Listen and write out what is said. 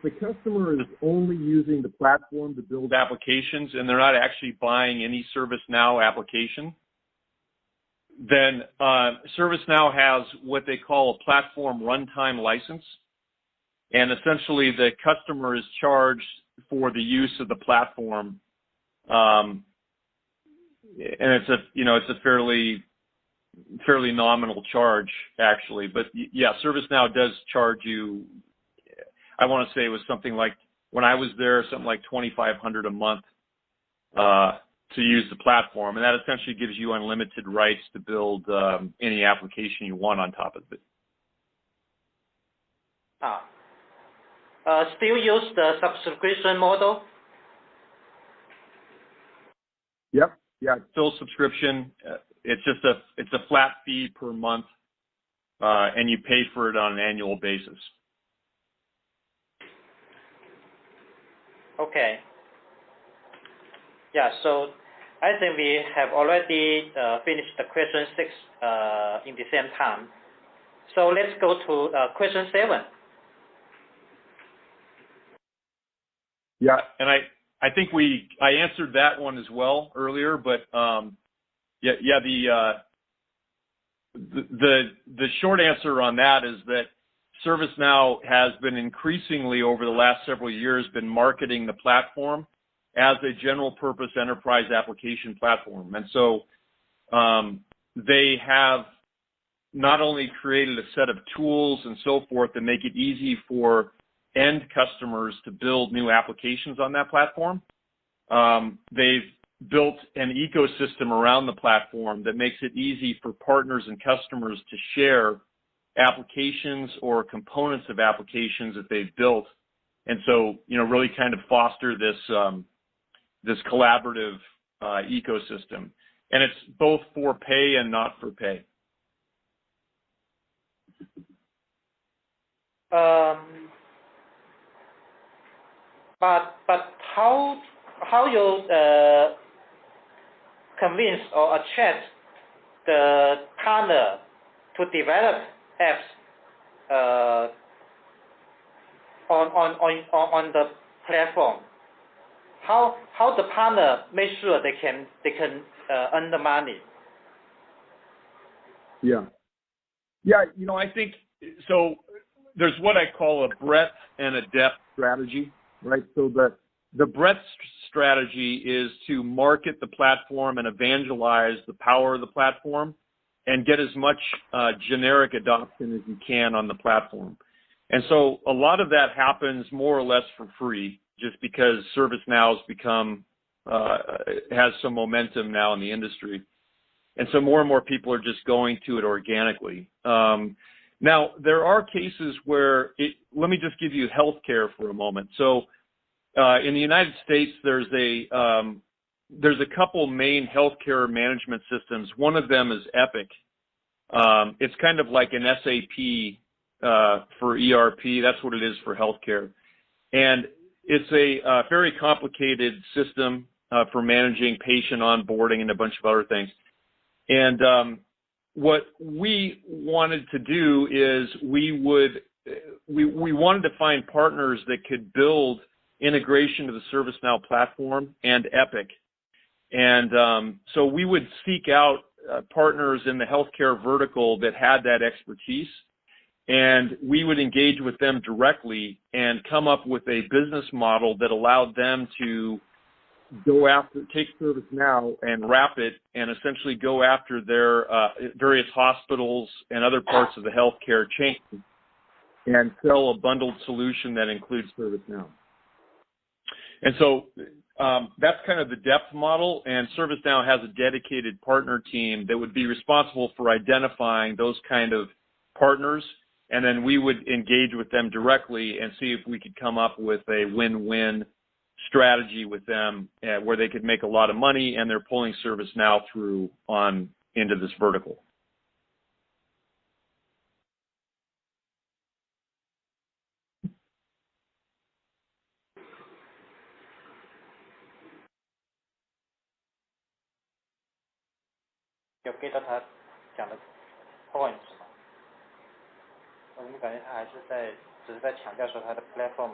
the customer is only using the platform to build applications and they're not actually buying any ServiceNow application, then ServiceNow has what they call a platform runtime license. And essentially the customer is charged for the use of the platform. And it's a fairly nominal charge actually. But yeah, ServiceNow does charge you, I want to say it was something like, when I was there, something like $2,500 a month to use the platform. And that essentially gives you unlimited rights to build any application you want on top of it. Still use the subscription model? Yep. Yeah, still subscription. It's just a flat fee per month, and you pay for it on an annual basis. Okay. Yeah, so I think we have already finished the question 6 in the same time. So let's go to question 7. Yeah, and I think I answered that one as well earlier, but the short answer on that is that ServiceNow has been increasingly over the last several years been marketing the platform as a general purpose enterprise application platform. And so they have not only created a set of tools and so forth that make it easy for end customers to build new applications on that platform. They've built an ecosystem around the platform that makes it easy for partners and customers to share applications or components of applications that they've built. And so, really kind of foster this collaborative ecosystem. And it's both for pay and not for pay. But how you convince or attract the partner to develop apps on the platform? How the partner make sure they can earn the money? Yeah, I think so. There's what I call a breadth and a depth strategy, right? So the breadth strategy is to market the platform and evangelize the power of the platform and get as much generic adoption as you can on the platform. And so a lot of that happens more or less for free, just because ServiceNow has some momentum now in the industry. And so more and more people are just going to it organically. Now, there are cases where let me just give you healthcare for a moment. So in the United States, there's a couple main healthcare management systems. One of them is Epic. It's kind of like an SAP for ERP. That's what it is for healthcare. And it's a very complicated system for managing patient onboarding and a bunch of other things. And what we wanted to do is we wanted to find partners that could build integration to the ServiceNow platform and Epic. And so we would seek out partners in the healthcare vertical that had that expertise, and we would engage with them directly and come up with a business model that allowed them to take ServiceNow and wrap it and essentially go after their various hospitals and other parts of the healthcare chain and sell a bundled solution that includes ServiceNow. And so that's kind of the depth model, and ServiceNow has a dedicated partner team that would be responsible for identifying those kind of partners, and then we would engage with them directly and see if we could come up with a win-win strategy with them where they could make a lot of money and they're pulling ServiceNow through into this vertical. You get他讲的 points 吗？我们感觉他只是在强调说他的 platform